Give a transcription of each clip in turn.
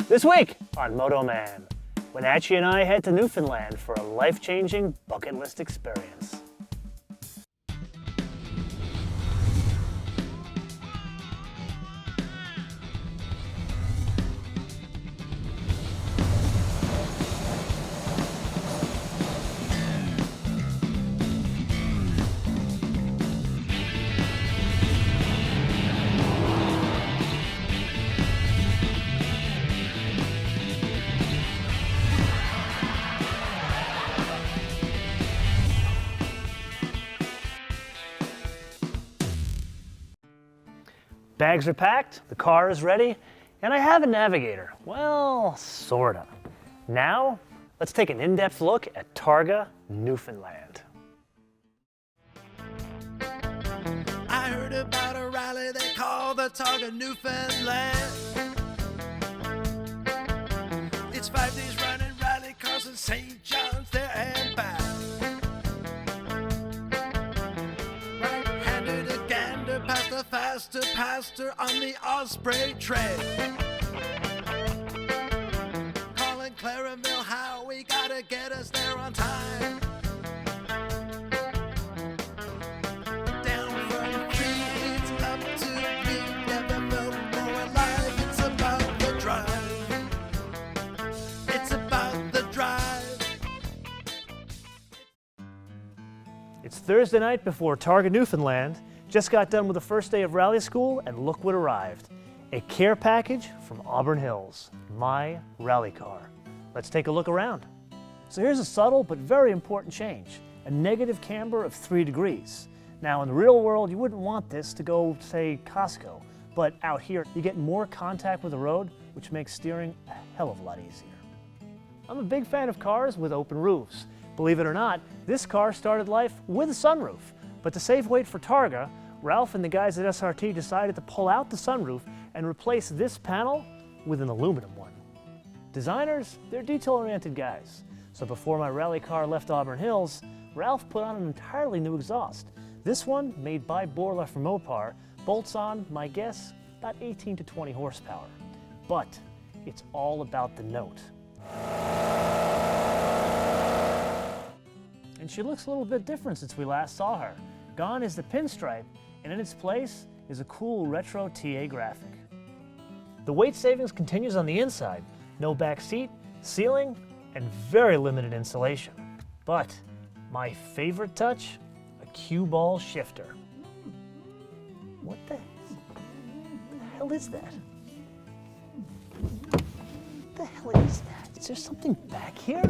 This week on MotoMan, WINACHEE and I head to Newfoundland for a life-changing bucket list experience. Bags are packed, the car is ready, and I have a navigator. Well, sorta. Now, let's take an in-depth look at Targa Newfoundland. I heard about a rally they call the Targa Newfoundland. It's 5 days running rally cars in St. John's there and back. Right-handed a gander past the faster pastor on the Osprey trail. Calling Clarenville, how we gotta get us there on time. Down from 3, it's up to 3. Never felt more alive. It's about the drive. It's about the drive. It's Thursday night before Targa Newfoundland. Just got done with the first day of rally school, and look what arrived. A care package from Auburn Hills, my rally car. Let's take a look around. So here's a subtle but very important change, a negative camber of 3 degrees. Now in the real world, you wouldn't want this to go, say, Costco, but out here, you get more contact with the road, which makes steering a hell of a lot easier. I'm a big fan of cars with open roofs. Believe it or not, this car started life with a sunroof. But to save weight for Targa, Ralph and the guys at SRT decided to pull out the sunroof and replace this panel with an aluminum one. Designers, they're detail-oriented guys. So before my rally car left Auburn Hills, Ralph put on an entirely new exhaust. This one, made by Borla from MOPAR, bolts on, my guess, about 18 to 20 horsepower. But it's all about the note. And she looks a little bit different since we last saw her. Gone is the pinstripe, and in its place is a cool retro TA graphic. The weight savings continues on the inside. No back seat, ceiling, and very limited insulation. But my favorite touch, a cue ball shifter. What the hell is that? What the hell is that? Is there something back here?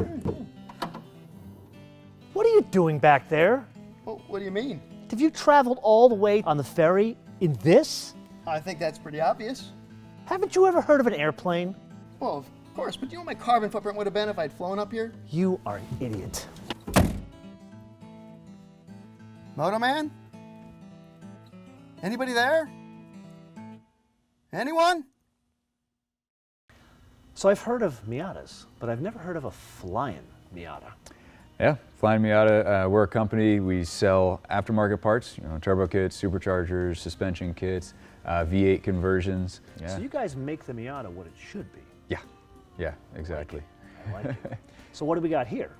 What are you doing back there? Well, what do you mean? Have you traveled all the way on the ferry in this? I think that's pretty obvious. Haven't you ever heard of an airplane? Well, of course, but you know what my carbon footprint would have been if I'd flown up here? You are an idiot. MotoMan? Anybody there? Anyone? So I've heard of Miatas, but I've never heard of a flying Miata. Yeah, Flying Miata, we're a company, we sell aftermarket parts, turbo kits, superchargers, suspension kits, V8 conversions. Yeah. So you guys make the Miata what it should be. Yeah, exactly. I like it. So what do we got here?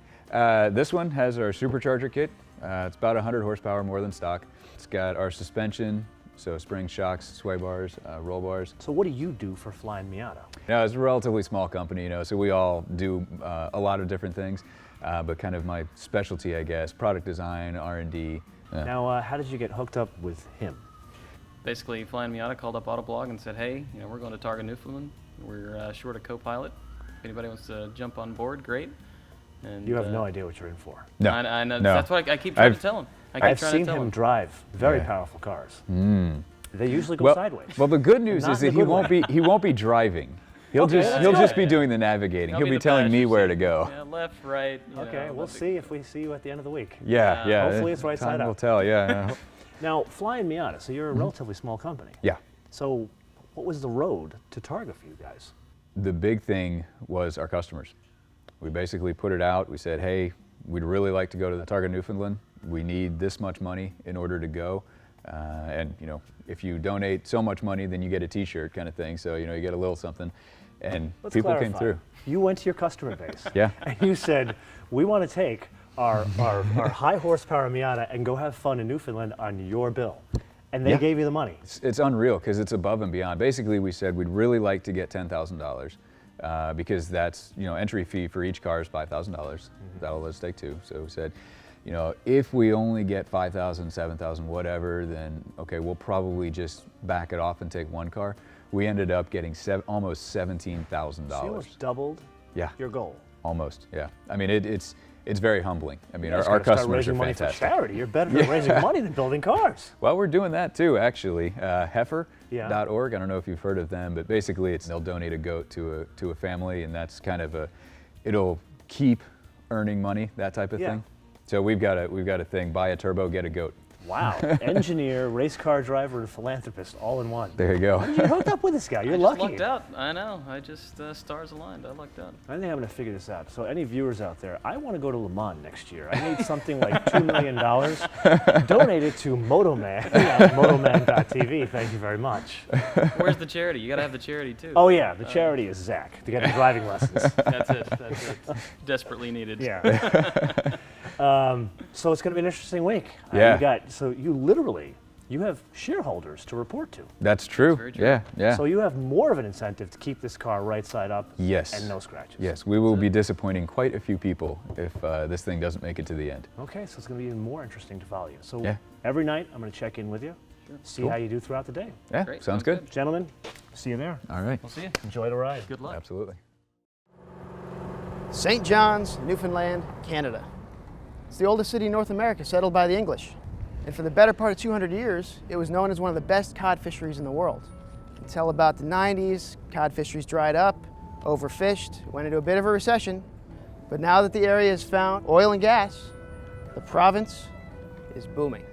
This one has our supercharger kit. It's about 100 horsepower more than stock. It's got our suspension, so springs, shocks, sway bars, roll bars. So what do you do for Flying Miata? It's a relatively small company, so we all do a lot of different things. But kind of my specialty, I guess, product design, R&D. Now, how did you get hooked up with him? Basically, Flying Miata called up Autoblog and said, hey, we're going to Targa Newfoundland. We're short a co-pilot. If anybody wants to jump on board, great. And you have no idea what you're in for. No, I know. No. That's what I keep trying to tell him. I've seen him drive very powerful cars. They usually go sideways. Well, the good news is that he won't be driving. He'll just be doing the navigating. He'll be telling me where to go. Yeah, left, right. Okay, we'll see if we see you at the end of the week. Yeah. Hopefully it's right side Time up. will tell. Yeah. Now, Flying Miata. So you're a relatively small company. Yeah. So, what was the road to Targa for you guys? The big thing was our customers. We basically put it out. We said, hey, we'd really like to go to the Targa Newfoundland. We need this much money in order to go. And if you donate so much money, then you get a T-shirt kind of thing. So you get a little something. And Let's people clarify. came through. You went to your customer base. Yeah. And you said, we want to take our high horsepower Miata and go have fun in Newfoundland on your bill. And they Yeah. gave you the money. It's unreal because it's above and beyond. Basically, we said we'd really like to get $10,000 because that's, entry fee for each car is $5,000. That'll let us take two. So we said, if we only get 5,000, 7,000, whatever, then okay, we'll probably just back it off and take one car. We ended up getting almost $17,000. So you almost doubled Yeah, your goal. almost. Yeah, I mean it's very humbling. I mean, You just our gotta start customers raising are money fantastic. for charity. You're better at raising money than building cars. Well, we're doing that too, actually. Heifer.org. Yeah. I don't know if you've heard of them, but basically, they'll donate a goat to a family, and that's kind of it'll keep earning money, that type of Yeah. thing. So we've got a thing: buy a turbo, get a goat. Wow. Engineer, race car driver, and philanthropist all in one. There you go. You hooked up with this guy. You're I lucky. just lucked out. I know. I just stars aligned. I lucked out. I think I'm going to figure this out. So any viewers out there, I want to go to Le Mans next year. I need something like $2 million. Donate it to MotoMan at MotoMan.tv. Thank you very much. Where's the charity? You got to have the charity too. Oh yeah, the charity is Zach to get him driving lessons. That's it. That's it. Desperately needed. Yeah. So it's going to be an interesting week. Yeah. You have shareholders to report to. That's true. very true. Yeah, yeah. So you have more of an incentive to keep this car right side up. Yes. And no scratches. Yes, we will be disappointing quite a few people if this thing doesn't make it to the end. Okay, so it's going to be even more interesting to follow you. So Yeah. every night I'm going to check in with you, see how you do throughout the day. Yeah, Great, sounds sounds good. good. Gentlemen, see you there. All right. We'll see you. Enjoy the ride. Good luck. Absolutely. St. John's, Newfoundland, Canada. It's the oldest city in North America settled by the English. And for the better part of 200 years, it was known as one of the best cod fisheries in the world. Until about the 90s, cod fisheries dried up, overfished, went into a bit of a recession. But now that the area has found oil and gas, the province is booming.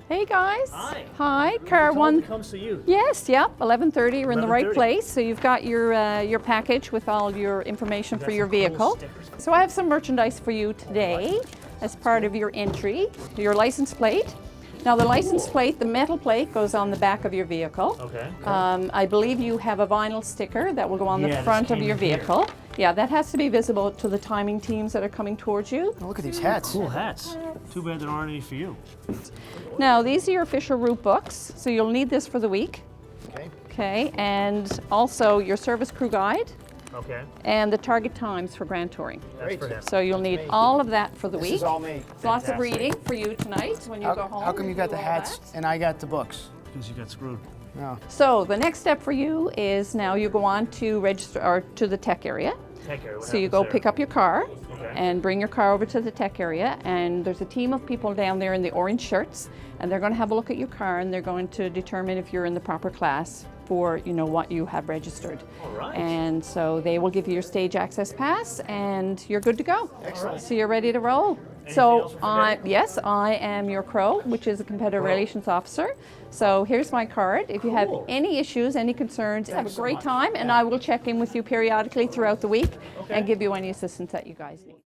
Hey guys. Hi. Hi, car one. comes to you. Yes, yeah, 11:30. You're in the right 11:30. place. So you've got your package with all your information got for your some cool vehicle. stickers. So I have some merchandise for you today as part of your entry. Your license plate. Now the license plate, the metal plate, goes on the back of your vehicle. Okay. I believe you have a vinyl sticker that will go on Yeah, the this front of came your here. vehicle. Yeah, that has to be visible to the timing teams that are coming towards you. Oh, look at these hats. Cool hats. Too bad there aren't any for you. Now these are your official route books, so you'll need this for the week. Okay. Okay, and also your service crew guide Okay. and the target times for Grand Touring. That's for him. So you'll need all of that for the This week. is all me. Lots of Fantastic. reading for you tonight when you go home. How come you and got do the all hats that. and I got the books? Because you got screwed. No. So the next step for you is now you go on to register or to the tech area. Tech area, what So you happens go there? pick up your car Okay. and bring your car over to the tech area, and there's a team of people down there in the orange shirts, and they're going to have a look at your car and they're going to determine if you're in the proper class for what you have registered. All right. And so they will give you your stage access pass and you're good to go. Excellent. So you're ready to roll. else So for today? yes, I am your CRO, which is a competitor relations officer. So here's my card. If you have Cool. any issues, any concerns, have a so great much. time, and I will check in with you periodically throughout the week and give you any assistance that you guys need.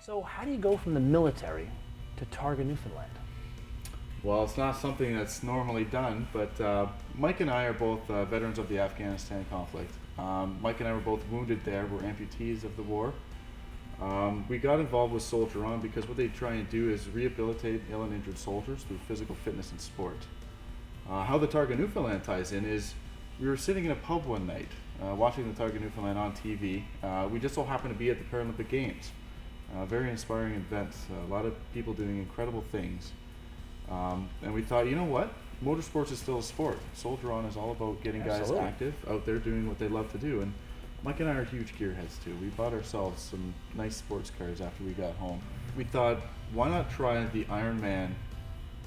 So how do you go from the military to Targa Newfoundland? Well, it's not something that's normally done, but Mike and I are both veterans of the Afghanistan conflict. Mike and I were both wounded there. We're amputees of the war. We got involved with Soldier On because what they try and do is rehabilitate ill and injured soldiers through physical fitness and sport. How the Targa Newfoundland ties in is we were sitting in a pub one night watching the Targa Newfoundland on TV. We just so happened to be at the Paralympic Games. Very inspiring event, a lot of people doing incredible things. And we thought, you know what? Motorsports is still a sport. Soldier On is all about getting Absolutely. guys active, out there doing what they love to do. And Mike and I are huge gearheads too. We bought ourselves some nice sports cars after we got home. We thought, why not try the Iron Man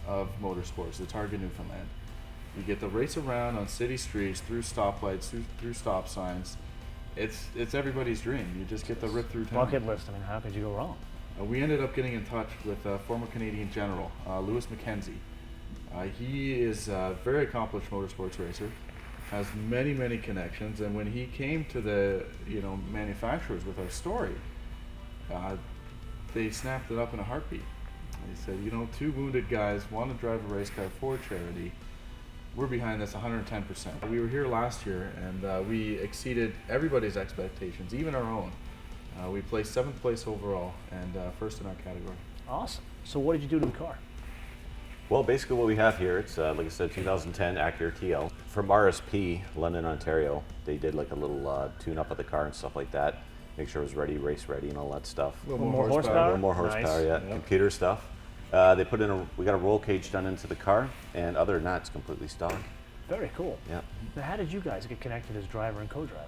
of motorsports, the Targa Newfoundland? You get to race around on city streets, through stoplights, through stop signs. It's everybody's dream. You just get to rip through town. Bucket list. I mean, how could you go wrong? We ended up getting in touch with a former Canadian general, Louis McKenzie. He is a very accomplished motorsports racer, has many, many connections, and when he came to the manufacturers with our story, they snapped it up in a heartbeat. They said, two wounded guys want to drive a race car for charity. we're behind this 110%. We were here last year and we exceeded everybody's expectations, even our own. We placed 7th place overall and first in our category. Awesome. So what did you do to the car? Well, basically what we have here, it's like I said, 2010 Acura TL. From RSP, London, Ontario, they did like a little tune-up of the car and stuff like that. Make sure it was ready, race ready and all that stuff. A little more A horsepower? little more horsepower, Nice. yeah. Yep. Computer stuff. They put in we got a roll cage done into the car, and other than that, it's completely stock. Very cool. Yeah. Now, how did you guys get connected as driver and co-driver?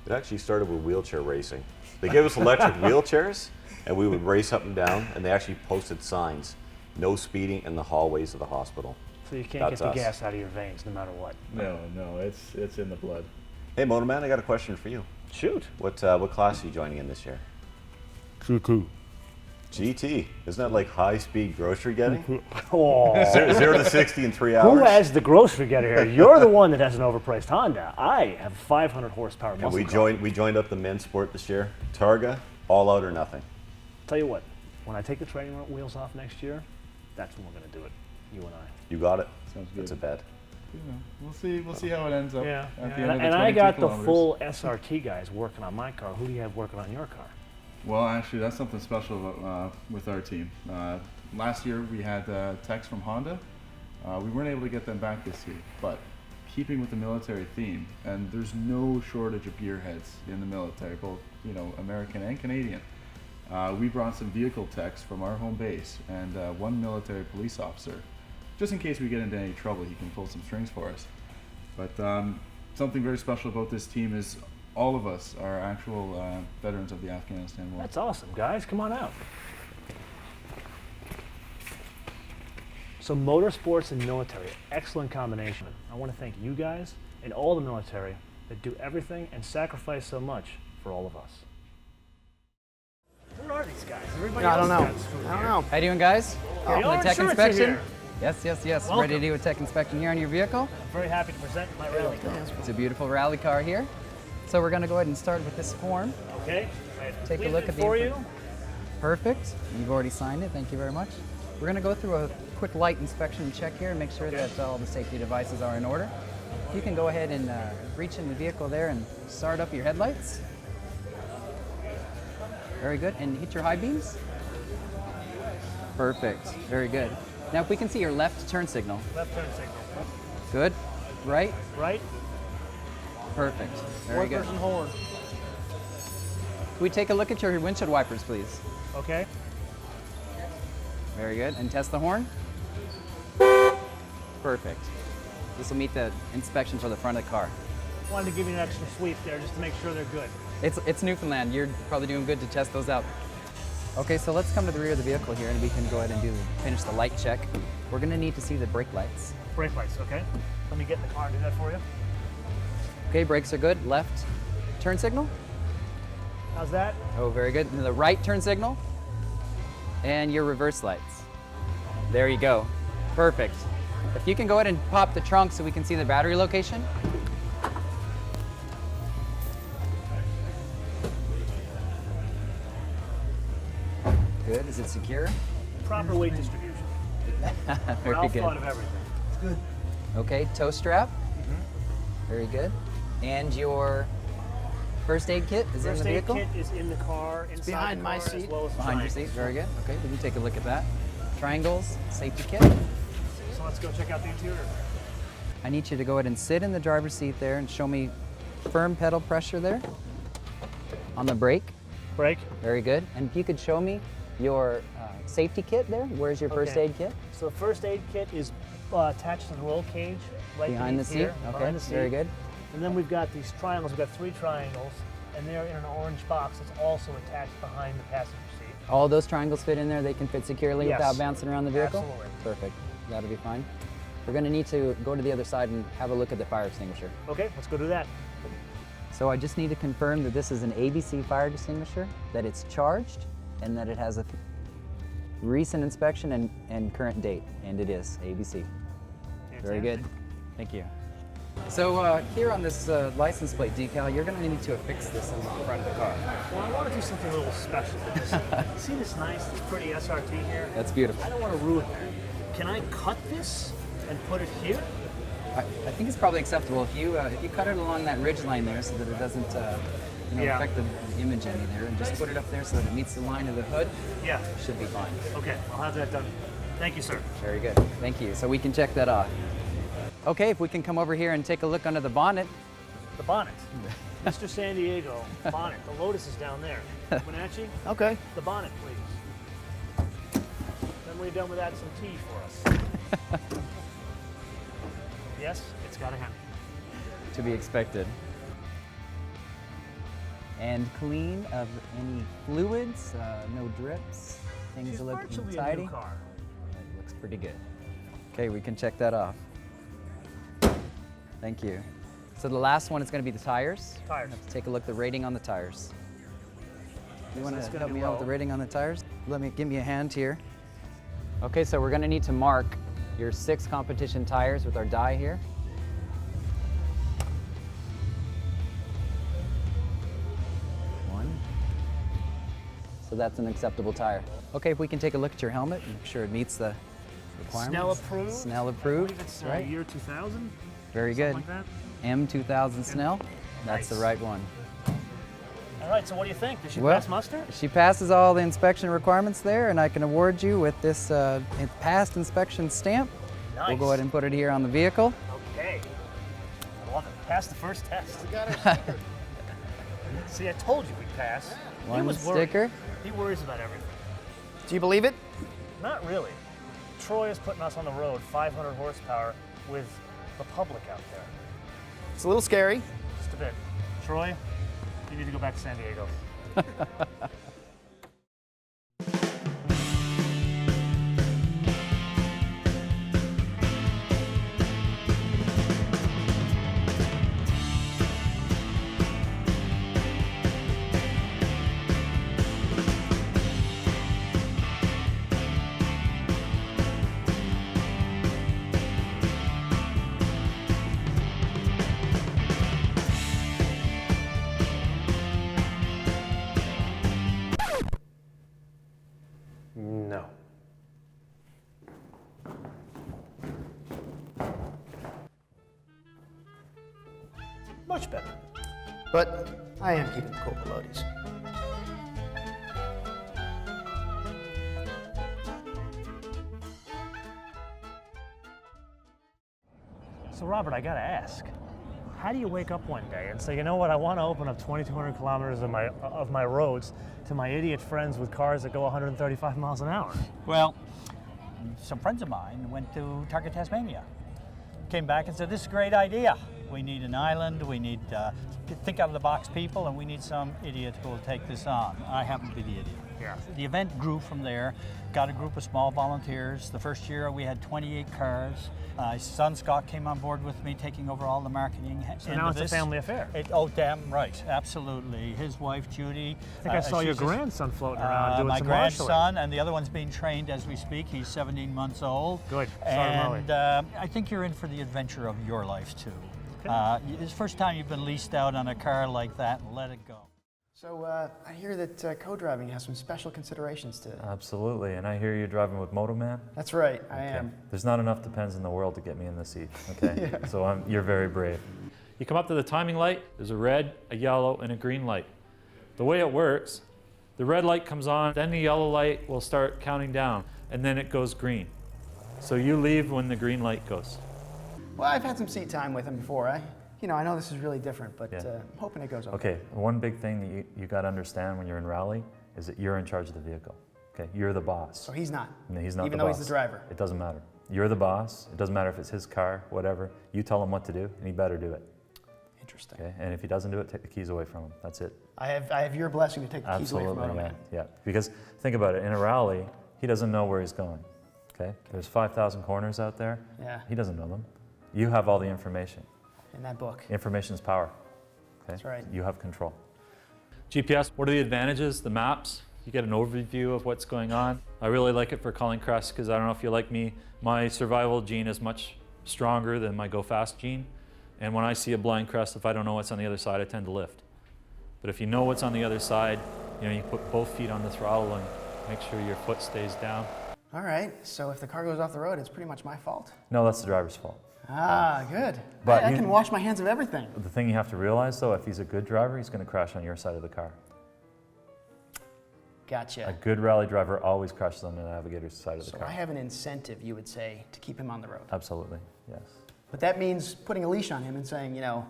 It actually started with wheelchair racing. They gave us electric wheelchairs, and we would race up and down, and they actually posted signs, no speeding in the hallways of the hospital. So you can't That's get the us. gas out of your veins no matter what. No, it's in the blood. Hey, MotoMan, I got a question for you. Shoot. What class are you joining in this year? GT. Isn't that like high-speed grocery getting? Oh. 0 to 60 in 3 hours? Who has the grocery getter here? You're the one that has an overpriced Honda. I have 500 horsepower And muscle we joined up the men's sport this year. Targa, all out or nothing. Tell you what, when I take the training wheels off next year, that's when we're going to do it, you and I. You got it. Sounds good. It's a bet. We'll see how it ends up Yeah. at the end of the And I 22 got the kilometers. full SRT guys working on my car. Who do you have working on your car? Well, actually, that's something special with our team. Last year, we had techs from Honda. We weren't able to get them back this year, but keeping with the military theme, and there's no shortage of gearheads in the military, both American and Canadian. We brought some vehicle techs from our home base and one military police officer. Just in case we get into any trouble, he can pull some strings for us. But something very special about this team is all of us are actual veterans of the Afghanistan war. That's awesome, guys. Come on out. So motorsports and military, excellent combination. I want to thank you guys and all the military that do everything and sacrifice so much for all of us. Where are these guys? Everybody I else don't know. got screwed I don't here. know. How you doing, guys? Here The for the orange tech shirts are inspection. here. Yes. Welcome. Ready to do a tech inspection here on your vehicle. I'm very happy to present my rally car. It's a beautiful rally car here. So we're going to go ahead and start with this form. Okay? I have Take a completed look it at the for info. you. Perfect. You've already signed it. Thank you very much. We're going to go through a quick light inspection and check here and make sure that all the safety devices are in order. You can go ahead and reach in the vehicle there and start up your headlights. Very good. And hit your high beams. Perfect. Very good. Now if we can see your left turn signal. Left turn signal. Good. Right. Right? Perfect. Very One good. person horn. Can we take a look at your windshield wipers, please? Okay? Very good. And test the horn. Perfect. This will meet the inspection for the front of the car. Wanted to give you an extra sweep there just to make sure they're good. It's Newfoundland. You're probably doing good to test those out. Okay, so let's come to the rear of the vehicle here and we can go ahead and finish the light check. We're going to need to see the brake lights. Brake lights, okay? Let me get in the car and do that for you. Okay, brakes are good. Left turn signal. How's that? Oh, very good. And the right turn signal. And your reverse lights. There you go. Perfect. If you can go ahead and pop the trunk so we can see the battery location. Good. Is it secure? Proper weight distribution. Very Ralph good. thought of everything. Okay, toe strap. Very good. And your first aid kit is in First the aid vehicle? kit is in the car, inside behind the my car, seat. as well as the Behind your triangle. seat. Very good. Okay, we can take a look at that. Triangles, safety kit. So let's go check out the interior. I need you to go ahead and sit in the driver's seat there and show me firm pedal pressure there on the brake. Brake. Very good. And if you could show me your safety kit there. Where's your first Okay. aid kit? So the first aid kit is attached to the roll cage right Behind the beneath seat? here, Okay, behind the seat. very good. And then we've got these triangles. We've got 3 triangles, and they're in an orange box that's also attached behind the passenger seat. All those triangles fit in there. They can fit securely Yes. without bouncing around the vehicle? Absolutely. Perfect. That'll be fine. We're going to need to go to the other side and have a look at the fire extinguisher. Okay, let's go do that. So I just need to confirm that this is an ABC fire extinguisher, that it's charged, and that it has a recent inspection and current date, and it is ABC. Very good. Thank you. So here on this license plate decal, you're going to need to affix this in the front of the car. Well, I want to do something a little special with this. See this nice, this pretty SRT here? That's beautiful. I don't want to ruin that. Can I cut this and put it here? I think it's probably acceptable if you cut it along that ridge line there so that it doesn't Yeah. affect the image any there, and just put it up there so that it meets the line of the hood. Yeah. Should be fine. Okay, I'll have that done. Thank you, sir. Very good. Thank you. So we can check that off. Okay, if we can come over here and take a look under the bonnet. The bonnet. Mr. San Diego, bonnet. The Lotus is down there. WINACHEE, Okay. the bonnet, please. Then when you're done with that, some tea for us. Yes, it's got to happen. To be expected. And clean of any fluids, no drips. Things She's look virtually a tidy. new car. It looks pretty good. Okay, we can check that off. Thank you. So the last one is going to be the tires. Tires. Let's take a look at the rating on the tires. You want that's to gonna help be me out with low. the rating on the tires? Give me a hand here. Okay, so we're going to need to mark your 6 competition tires with our die here. So that's an acceptable tire. Okay, if we can take a look at your helmet, make sure it meets the requirements. Snell approved. Snell I approved, believe it's right? year 2000. Very Something good. like that. M2000 Snell, that's the Nice. right one. All right, so what do you think? Does she Well, pass muster? She passes all the inspection requirements there, and I can award you with this passed inspection stamp. Nice. We'll go ahead and put it here on the vehicle. Okay. I love it. Passed the first test. See, I told you we'd pass. He One was worried. sticker. He worries about everything. Do you believe it? Not really. Troy is putting us on the road, 500 horsepower, with the public out there. It's a little scary. Just a bit. Troy, you need to go back to San Diego. No. Much better. But I am keeping the cool pilotes. So Robert, I gotta ask, how do you wake up one day and say, you know what, I want to open up 2,200 kilometers of my roads to my idiot friends with cars that go 135 miles an hour? Well, some friends of mine went to Targa, Tasmania. Came back and said, this is a great idea. We need an island, we need think out of the box people, and we need some idiot who will take this on. I happen to be the idiot. Yeah. The event grew from there, got a group of small volunteers. The first year we had 28 cars. My son Scott came on board with me, taking over all the marketing So end now of it's a this. family affair. Oh, damn right, absolutely. His wife Judy. I think I saw your she's just- grandson floating around doing my some marshalling. grandson, and the other one's being trained as we speak. He's 17 months old. Good. Sorry, And I think you're in for the adventure of your life too. Okay. It's the first time you've been leased out on a car like that, and let it go. So I hear that co-driving has some special considerations to it. Absolutely, and I hear you're driving with MotoMan? That's right, I Okay. am. There's not enough depends in the world to get me in the seat, okay? So you're very brave. You come up to the timing light, there's a red, a yellow, and a green light. The way it works, the red light comes on, then the yellow light will start counting down, and then it goes green. So you leave when the green light goes. Well, I've had some seat time with him before. I know this is really different, but Yeah. I'm hoping it goes okay. Okay, one big thing that you got to understand when you're in rally is that you're in charge of the vehicle, okay? You're the boss. So he's not. No, he's not Even the though boss. he's the driver. It doesn't matter. You're the boss. It doesn't matter if it's his car, whatever. You tell him what to do, and he better do it, Interesting. okay? And if he doesn't do it, take the keys away from him. That's it. I have your blessing to take the keys away from Absolutely, MotoMan. yeah. Because think about it, in a rally, he doesn't know where he's going, okay? There's 5,000 corners out there. Yeah. He doesn't know them. You have all the information. In that book. Information is power, okay? That's right. You have control. GPS, what are the advantages? The maps, you get an overview of what's going on. I really like it for calling crests because I don't know if you like me, my survival gene is much stronger than my go fast gene. And when I see a blind crest, if I don't know what's on the other side, I tend to lift. But if you know what's on the other side, you put both feet on the throttle and make sure your foot stays down. All right, so if the car goes off the road, it's pretty much my fault. No, that's the driver's fault. Ah, good. But I you- can wash my hands of everything. The thing you have to realize though, if he's a good driver, he's going to crash on your side of the car. A Gotcha. good rally driver always crashes on the navigator's side of the So car. I have an incentive, you would say, to keep him on the road. Absolutely, yes. But that means putting a leash on him and saying, you know,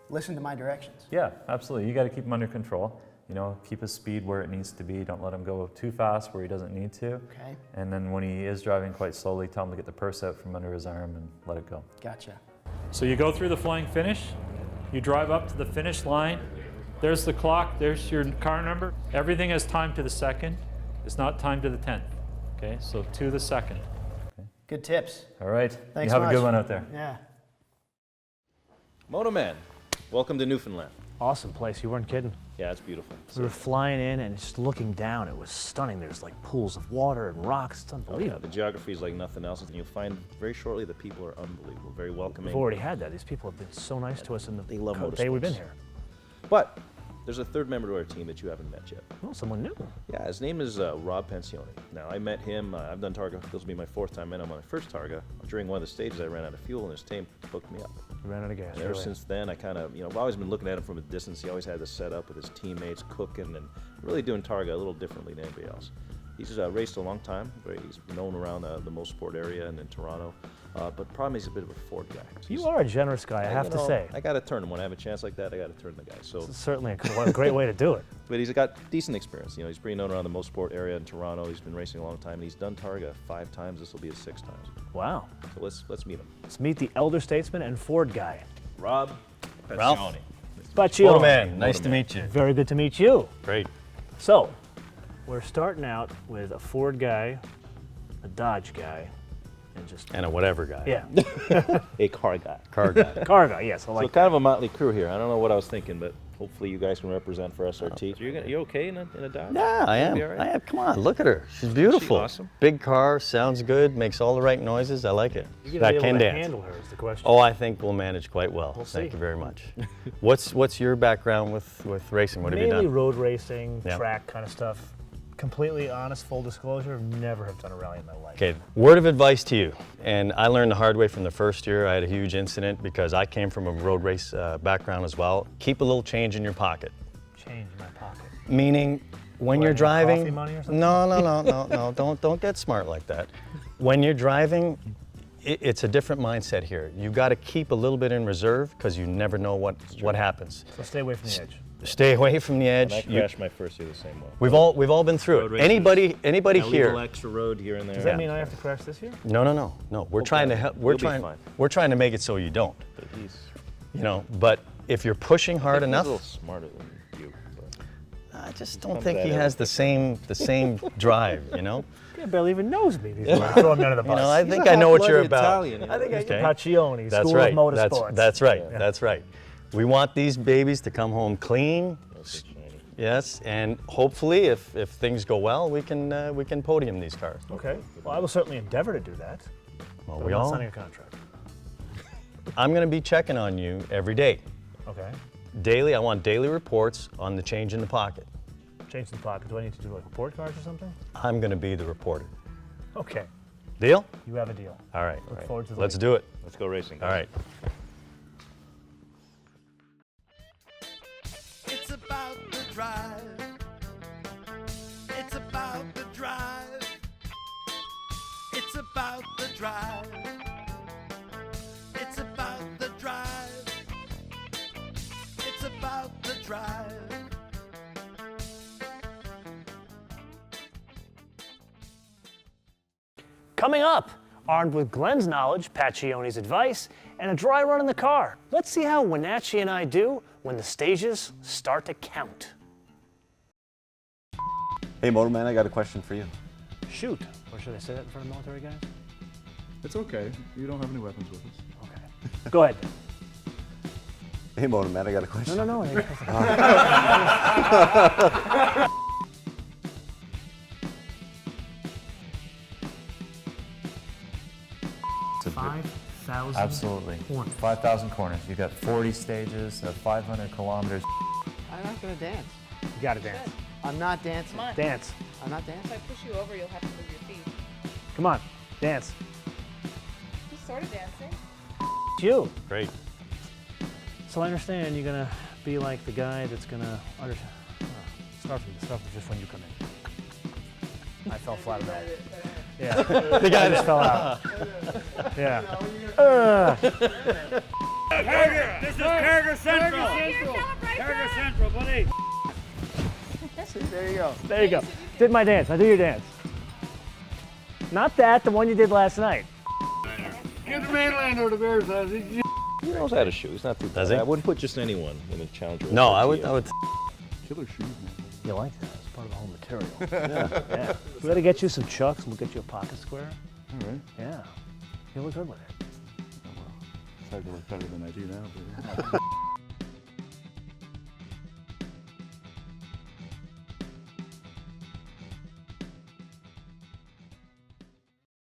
listen to my directions. Yeah, absolutely. You got to keep him under control. You know, keep his speed where it needs to be. Don't let him go too fast where he doesn't need to. Okay. And then when he is driving quite slowly, tell him to get the purse out from under his arm and let it go. Gotcha. So you go through the flying finish, you drive up to the finish line, there's the clock, there's your car number. Everything has time to the second. It's not time to the 10th. Okay, so to the second. Good tips. All right, Thanks you have much. a good one out there. Yeah. MotoMan, welcome to Newfoundland. Awesome place, you weren't kidding. Yeah, it's beautiful. We were flying in and just looking down, it was stunning. There's like pools of water and rocks, it's Oh, yeah, unbelievable. the geography is like nothing else, and you'll find very shortly the people are unbelievable, very welcoming. We've already had that. These people have been so nice to us in the They love day we've been motorsports. here. But there's a third member to our team that you haven't met yet. Oh, someone new. Yeah, his name is Rob Pensioni. Now, I met him, I've done Targa, this will be my 4th time I met him on my first Targa. During one of the stages, I ran out of fuel, and his team hooked me up. We ran out of gas. And ever really. since then, I kind of, you know, I've always been looking at him from a distance. He always had this set up with his teammates, cooking, and really doing Targa a little differently than anybody else. He's raced a long time. He's known around the Mosport area and in Toronto. But problem is he's a bit of a Ford guy. You are a generous guy, I have to say. I got to turn him. When I have a chance like that, I got to turn the guy. So It's certainly a great way to do it. But he's got decent experience. You know, he's pretty known around the Mosport area in Toronto. He's been racing a long time, and he's done Targa 5 times. This will be his 6th time. Wow. So let's meet him. Let's meet the elder statesman and Ford guy. Rob Ralph. Pensioni. Baccioni. MotoMan, nice to meet you. Very good to meet you. Great. So, we're starting out with a Ford guy, a Dodge guy, and just And a whatever guy. yeah, A car guy. Car guy. car guy. Yes, I So like kind of a motley crew here. I don't know what I was thinking, but hopefully you guys can represent for SRT. So you okay in a Dodge? Yeah, I You am. be all right? I am. Come on, look at her. She's beautiful. awesome? Big car, sounds good, makes all the right noises. I like it. You're That gonna be can able to dance. handle her is the question. Oh, I think we'll manage quite well. We'll Thank see. you very much. What's your background with racing? What have you Mainly done? road racing, Yeah. track kind of stuff. Completely honest, full disclosure, never have done a rally in my life. Okay, word of advice to you, and I learned the hard way from the first year. I had a huge incident because I came from a road race background as well. Keep a little change in your pocket. Change in my pocket. Meaning, when What, you're I need driving, coffee money or something? no, don't get smart like that. When you're driving, it's a different mindset here. You got to keep a little bit in reserve because you never know what happens. So stay away from the edge. Stay away from the edge. And I crashed my first year the same way. We've all been through Road it. races. Anybody I leave a here? little extra road here and there. Does that mean I have to crash this year? No. We're trying to help. We're You'll be trying. fine. We're trying to make it so you don't. But he's You know. But if you're pushing hard he's enough, a little smarter than you. But I just don't comes think that he out. has the same drive. You know. He barely even knows me. These days. Throw him under the bus. You know, I He's think a I know what you're half-blooded about. Italian, you know? I think I Okay. get Paccioni, That's School right. of Motorsports. That's right. Yeah. That's right. We want these babies to come home clean. That's shiny. Yes, and hopefully, if things go well, we can podium these cars. Okay. Well, I will certainly endeavor to do that. Well, But we I'm not all. signing a contract. I'm going to be checking on you every day. Okay. Daily, I want daily reports on the change in the pocket. Change the pocket. Do I need to do like report cards or something? I'm going to be the reporter. Okay. Deal? You have a deal. All right. Look forward to the Let's league. do it. Let's go racing. All right. It's about the drive. It's about the drive. It's about the drive. It's about the drive. It's about the drive. Coming up, armed with Glenn's knowledge, Paccioni's advice, and a dry run in the car, let's see how WINACHEE and I do when the stages start to count. Hey, MotoMan, I got a question for you. Shoot. Or should I say that in front of military guys? It's okay. You don't have any weapons with us. Okay. Go ahead. Hey, MotoMan, I got a question. No. It's a bit- 5,000 Absolutely. corners. 5,000 corners. You've got 40 stages, 500 kilometers. I'm not going to dance. You gotta dance. I'm not dancing. Come on. Dance. I'm not dancing. If I push you over, you'll have to move your feet. Come on. Dance. He's sort of dancing. you. Great. So I understand you're gonna be like the guy that's gonna start from just when you come in. I fell flat on that. Yeah, the guy just fell out. Yeah. This is Targa Central. Targa Central, buddy. See, there you go. There you go. Did my dance. I do your dance. Not that, the one you did last night. Get the mainland or the Bears house. He knows how to shoot. He's not too bad. Does he? I wouldn't put just anyone in a Challenger. No, I SRT8. would. Killer shoes, man. You like that? It's part of the whole material. Yeah. We gotta get you some chucks and we'll get you a pocket square. All right. Yeah. You'll look good with it. Oh, well, it's hard to look better than I do now. But